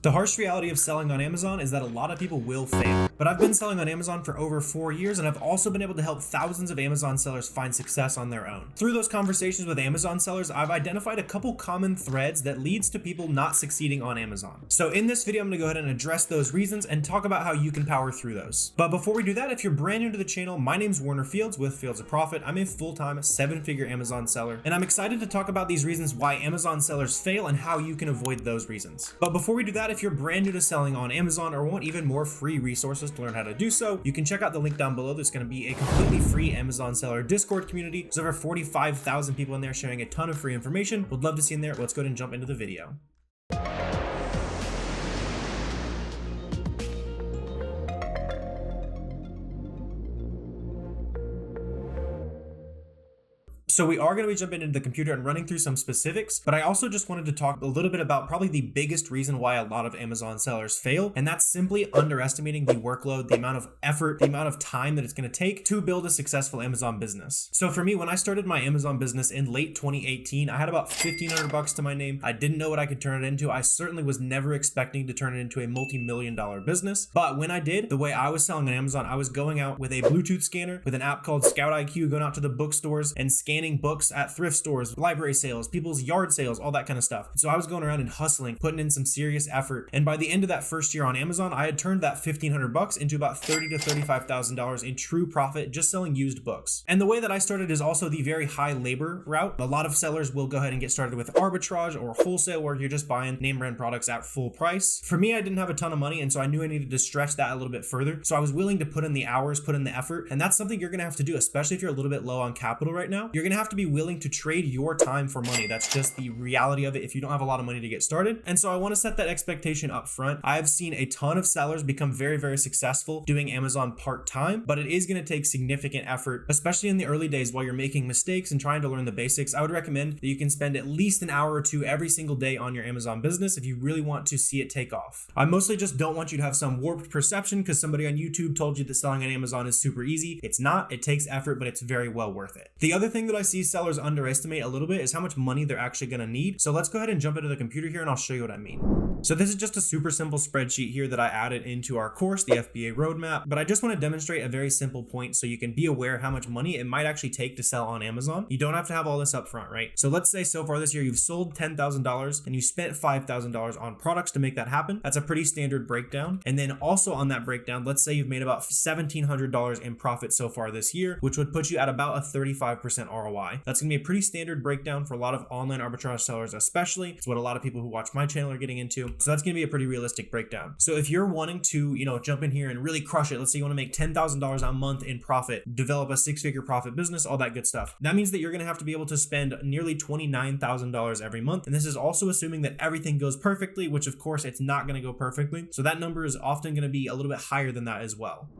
The harsh reality of selling on Amazon is that a lot of people will fail. But I've been selling on Amazon for over 4 years, and I've also been able to help thousands of Amazon sellers find success on their own. Through those conversations with Amazon sellers, I've identified a couple common threads that leads to people not succeeding on Amazon. So in this video, I'm gonna go ahead and address those reasons and talk about how you can power through those. But before we do that, if you're brand new to the channel, my name's Warner Fields with Fields of Profit. I'm a full-time 7-figure Amazon seller, and I'm excited to talk about these reasons why Amazon sellers fail and how you can avoid those reasons. But before we do that, if you're brand new to selling on Amazon or want even more free resources to learn how to do so, you can check out the link down below. There's going to be a completely free Amazon seller Discord community. There's over 45,000 people in there sharing a ton of free information. Would love to see you in there. Let's go ahead and jump into the video. So we are going to be jumping into the computer and running through some specifics, but I also just wanted to talk a little bit about probably the biggest reason why a lot of Amazon sellers fail, and that's simply underestimating the workload, the amount of effort, the amount of time that it's going to take to build a successful Amazon business. So for me, when I started my Amazon business in late 2018, I had about $1,500 to my name. I didn't know what I could turn it into. I certainly was never expecting to turn it into a multi-million-dollar business, but when I did, the way I was selling on Amazon, I was going out with a Bluetooth scanner with an app called Scout IQ, going out to the bookstores and scanning books at thrift stores, library sales, people's yard sales, all that kind of stuff. So I was going around and hustling, putting in some serious effort. And by the end of that first year on Amazon, I had turned that $1,500 into about $30,000 to $35,000 in true profit just selling used books. And the way that I started is also the very high labor route. A lot of sellers will go ahead and get started with arbitrage or wholesale, where you're just buying name brand products at full price. For me, I didn't have a ton of money, and so I knew I needed to stretch that a little bit further. So I was willing to put in the hours, put in the effort, and that's something you're gonna have to do, especially if you're a little bit low on capital right now. You're gonna have to be willing to trade your time for money. That's just the reality of it if you don't have a lot of money to get started. And so I want to set that expectation up front. I've seen a ton of sellers become very, very successful doing Amazon part-time, but it is going to take significant effort, especially in the early days while you're making mistakes and trying to learn the basics. I would recommend that you can spend at least an hour or two every single day on your Amazon business if you really want to see it take off. I mostly just don't want you to have some warped perception because somebody on YouTube told you that selling on Amazon is super easy. It's not. It takes effort, but it's very well worth it. The other thing that I see sellers underestimate a little bit is how much money they're actually going to need. So let's go ahead and jump into the computer here and I'll show you what I mean. So this is just a super simple spreadsheet here that I added into our course, the FBA roadmap, but I just want to demonstrate a very simple point so you can be aware how much money it might actually take to sell on Amazon. You don't have to have all this up front, right? So let's say so far this year you've sold $10,000 and you spent $5,000 on products to make that happen. That's a pretty standard breakdown. And then also on that breakdown, let's say you've made about $1,700 in profit so far this year, which would put you at about a 35% ROI. That's going to be a pretty standard breakdown for a lot of online arbitrage sellers, especially. It's what a lot of people who watch my channel are getting into. So that's going to be a pretty realistic breakdown. So if you're wanting to, jump in here and really crush it, let's say you want to make $10,000 a month in profit, develop a 6-figure profit business, all that good stuff. That means that you're going to have to be able to spend nearly $29,000 every month. And this is also assuming that everything goes perfectly, which of course it's not going to go perfectly. So that number is often going to be a little bit higher than that as well.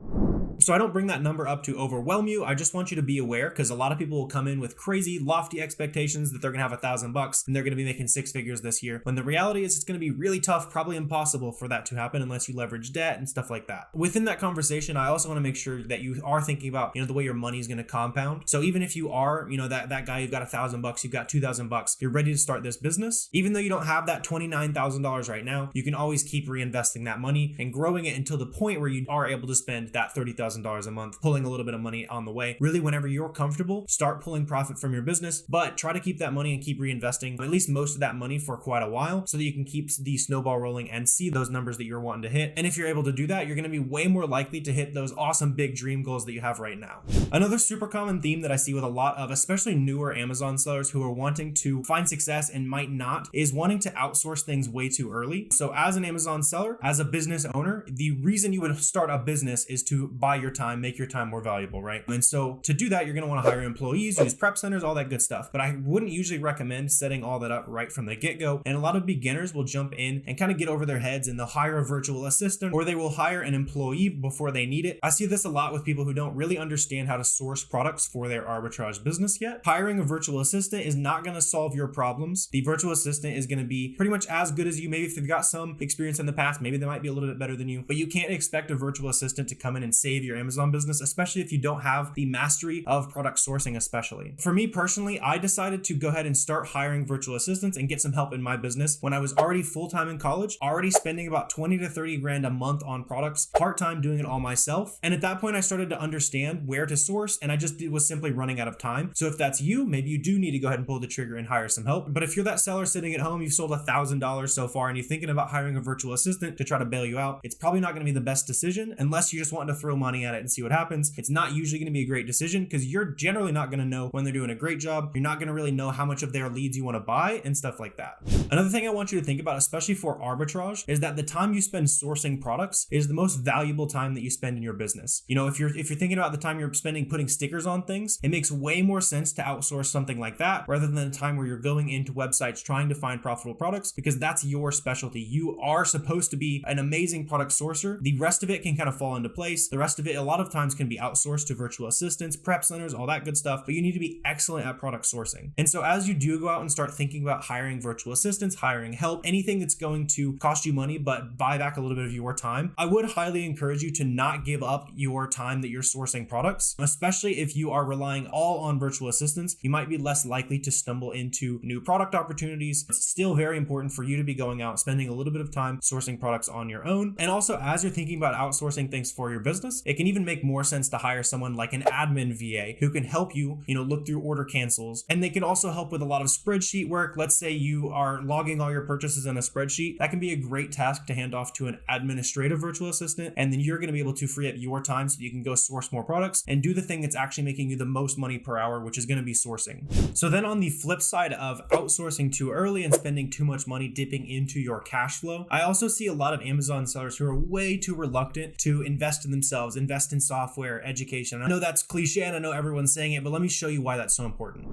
So I don't bring that number up to overwhelm you. I just want you to be aware because a lot of people will come in with crazy lofty expectations that they're going to have $1,000 and they're going to be making 6 figures this year. When the reality is it's going to be really tough, probably impossible for that to happen unless you leverage debt and stuff like that. Within that conversation, I also want to make sure that you are thinking about, the way your money is going to compound. So even if you are, that guy, you've got $1,000, you've got $2,000, you're ready to start this business. Even though you don't have that $29,000 right now, you can always keep reinvesting that money and growing it until the point where you are able to spend that $30,000 a month, pulling a little bit of money on the way. Really, whenever you're comfortable, start pulling profit from your business, but try to keep that money and keep reinvesting at least most of that money for quite a while so that you can keep the snowball rolling and see those numbers that you're wanting to hit. And if you're able to do that, you're going to be way more likely to hit those awesome big dream goals that you have right now. Another super common theme that I see with a lot of especially newer Amazon sellers who are wanting to find success and might not is wanting to outsource things way too early. So as an Amazon seller, as a business owner, the reason you would start a business is to buy your time, make your time more valuable, right? And so to do that, you're going to want to hire employees, use prep centers, all that good stuff. But I wouldn't usually recommend setting all that up right from the get-go. And a lot of beginners will jump in and kind of get over their heads and they'll hire a virtual assistant or they will hire an employee before they need it. I see this a lot with people who don't really understand how to source products for their arbitrage business yet. Hiring a virtual assistant is not going to solve your problems. The virtual assistant is going to be pretty much as good as you. Maybe if they've got some experience in the past, maybe they might be a little bit better than you, but you can't expect a virtual assistant to come in and save your Amazon business, especially if you don't have the mastery of product sourcing, especially. For me personally, I decided to go ahead and start hiring virtual assistants and get some help in my business when I was already full-time in college, already spending about 20 to 30 grand a month on products, part-time doing it all myself. And at that point, I started to understand where to source, and I just was simply running out of time. So if that's you, maybe you do need to go ahead and pull the trigger and hire some help. But if you're that seller sitting at home, you've sold $1,000 so far, and you're thinking about hiring a virtual assistant to try to bail you out, it's probably not going to be the best decision unless you just want to throw money at it and see what happens. It's not usually going to be a great decision because you're generally not going to know when they're doing a great job. You're not going to really know how much of their leads you want to buy and stuff like that. Another thing I want you to think about, especially for arbitrage, is that the time you spend sourcing products is the most valuable time that you spend in your business. You know, if you're thinking about the time you're spending putting stickers on things, it makes way more sense to outsource something like that rather than the time where you're going into websites trying to find profitable products, because that's your specialty. You are supposed to be an amazing product sourcer. The rest of it can kind of fall into place. The rest of it a lot of times can be outsourced to virtual assistants, prep centers, all that good stuff, but you need to be excellent at product sourcing. And so as you do go out and start thinking about hiring virtual assistants, hiring help, anything that's going to cost you money but buy back a little bit of your time, I would highly encourage you to not give up your time that you're sourcing products, especially if you are relying all on virtual assistants. You might be less likely to stumble into new product opportunities. It's still very important for you to be going out, spending a little bit of time sourcing products on your own. And also, as you're thinking about outsourcing things for your business, it can even make more sense to hire someone like an admin VA who can help you, look through order cancels. And they can also help with a lot of spreadsheet work. Let's say you are logging all your purchases in a spreadsheet. That can be a great task to hand off to an administrative virtual assistant. And then you're going to be able to free up your time so you can go source more products and do the thing that's actually making you the most money per hour, which is going to be sourcing. So then on the flip side of outsourcing too early and spending too much money dipping into your cash flow, I also see a lot of Amazon sellers who are way too reluctant to invest in themselves, invest in software, education. I know that's cliche and I know everyone's saying it, but let me show you why that's so important.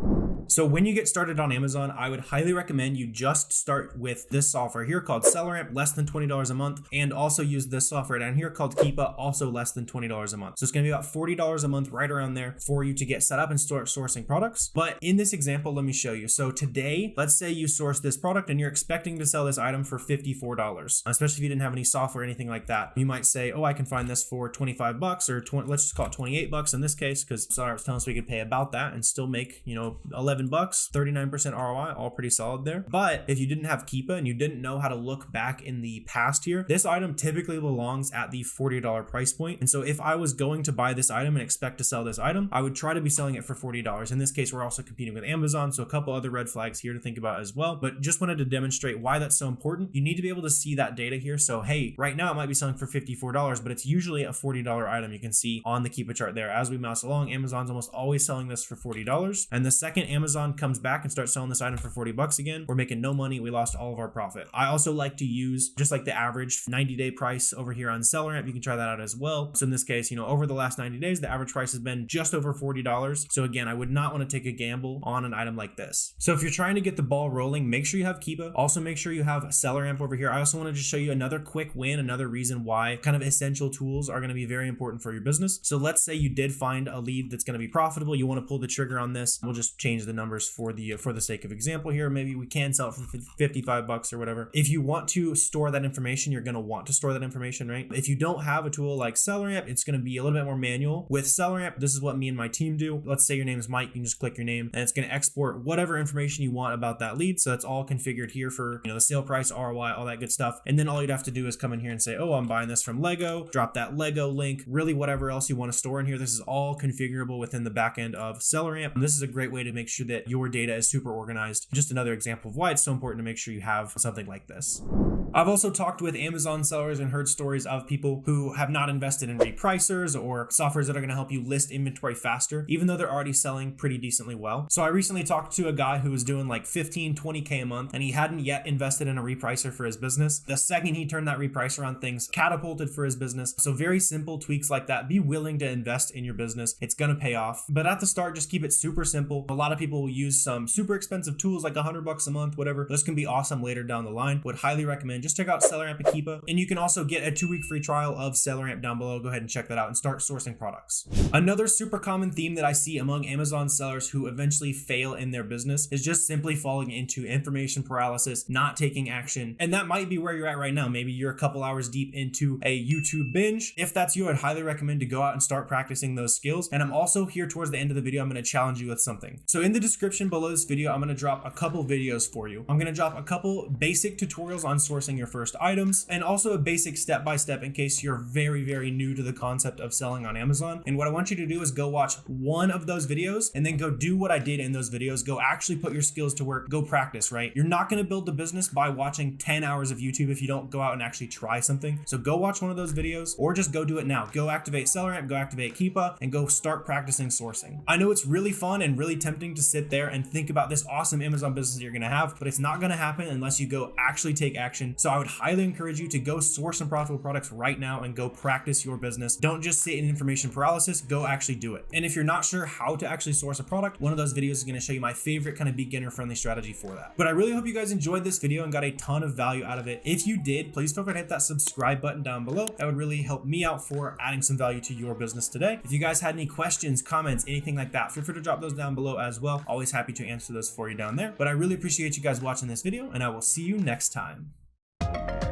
So when you get started on Amazon, I would highly recommend you just start with this software here called SellerAmp, less than $20 a month, and also use this software down here called Keepa, also less than $20 a month. So it's going to be about $40 a month, right around there, for you to get set up and start sourcing products. But in this example, let me show you. So today, let's say you source this product and you're expecting to sell this item for $54, especially if you didn't have any software or anything like that. You might say, oh, I can find this for 25 bucks or 20, let's just call it 28 bucks in this case, because Seller was telling us we could pay about that and still make, 11 bucks, 39% ROI, all pretty solid there. But if you didn't have Keepa and you didn't know how to look back in the past here, this item typically belongs at the $40 price point. And so if I was going to buy this item and expect to sell this item, I would try to be selling it for $40. In this case, we're also competing with Amazon, so a couple other red flags here to think about as well. But just wanted to demonstrate why that's so important. You need to be able to see that data here. So hey, right now it might be selling for $54, but it's usually a $40 item. You can see on the Keepa chart there. As we mouse along, Amazon's almost always selling this for $40. And the second Amazon comes back and starts selling this item for $40 again, we're making no money. We lost all of our profit. I also like to use just like the average 90-day price over here on SellerAmp. You can try that out as well. So in this case, over the last 90 days, the average price has been just over $40. So again, I would not want to take a gamble on an item like this. So if you're trying to get the ball rolling, make sure you have Keepa. Also make sure you have SellerAmp over here. I also want to just show you another quick win, another reason why kind of essential tools are going to be very important for your business. So let's say you did find a lead that's going to be profitable. You want to pull the trigger on this. We'll just change the numbers for the sake of example here. Maybe we can sell it for 55 bucks or whatever. If you want to store that information, you're going to want to store that information, right? If you don't have a tool like SellerAmp, it's going to be a little bit more manual. With SellerAmp, this is what me and my team do. Let's say your name is Mike. You can just click your name and it's going to export whatever information you want about that lead. So that's all configured here for, the sale price, ROI, all that good stuff. And then all you'd have to do is come in here and say, oh, I'm buying this from Lego, drop that Lego link, really whatever else you want to store in here. This is all configurable within the back end of SellerAmp. And this is a great way to make sure that your data is super organized. Just another example of why it's so important to make sure you have something like this. I've also talked with Amazon sellers and heard stories of people who have not invested in repricers or softwares that are going to help you list inventory faster, even though they're already selling pretty decently well. So I recently talked to a guy who was doing like 15, 20K a month, and he hadn't yet invested in a repricer for his business. The second he turned that repricer on, things catapulted for his business. So very simple tweaks like that. Be willing to invest in your business. It's going to pay off. But at the start, just keep it super simple. A lot of people people will use some super expensive tools like $100 a month, whatever. Those can be awesome later down the line. Would highly recommend. Just check out SellerAmp and Keepa, and you can also get a 2-week free trial of SellerAmp down below. Go ahead and check that out and start sourcing products. Another super common theme that I see among Amazon sellers who eventually fail in their business is just simply falling into information paralysis, not taking action. And that might be where you're at right now. Maybe you're a couple hours deep into a YouTube binge. If that's you, I'd highly recommend to go out and start practicing those skills. And I'm also here towards the end of the video, I'm going to challenge you with something. So in the description below this video, I'm going to drop a couple videos for you. I'm going to drop a couple basic tutorials on sourcing your first items, and also a basic step-by-step in case you're very, very new to the concept of selling on Amazon. And what I want you to do is go watch one of those videos and then go do what I did in those videos. Go actually put your skills to work, go practice, right? You're not going to build the business by watching 10 hours of YouTube if you don't go out and actually try something. So go watch one of those videos, or just go do it now. Go activate SellerAmp, go activate Keepa, and go start practicing sourcing. I know it's really fun and really tempting to sit there and think about this awesome Amazon business you're going to have, but it's not going to happen unless you go actually take action. So I would highly encourage you to go source some profitable products right now and go practice your business. Don't just sit in information paralysis, go actually do it. And if you're not sure how to actually source a product, one of those videos is going to show you my favorite kind of beginner friendly strategy for that. But I really hope you guys enjoyed this video and got a ton of value out of it. If you did, please feel free to hit that subscribe button down below. That would really help me out for adding some value to your business today. If you guys had any questions, comments, anything like that, feel free to drop those down below as well. Always happy to answer those for you down there. But I really appreciate you guys watching this video, and I will see you next time.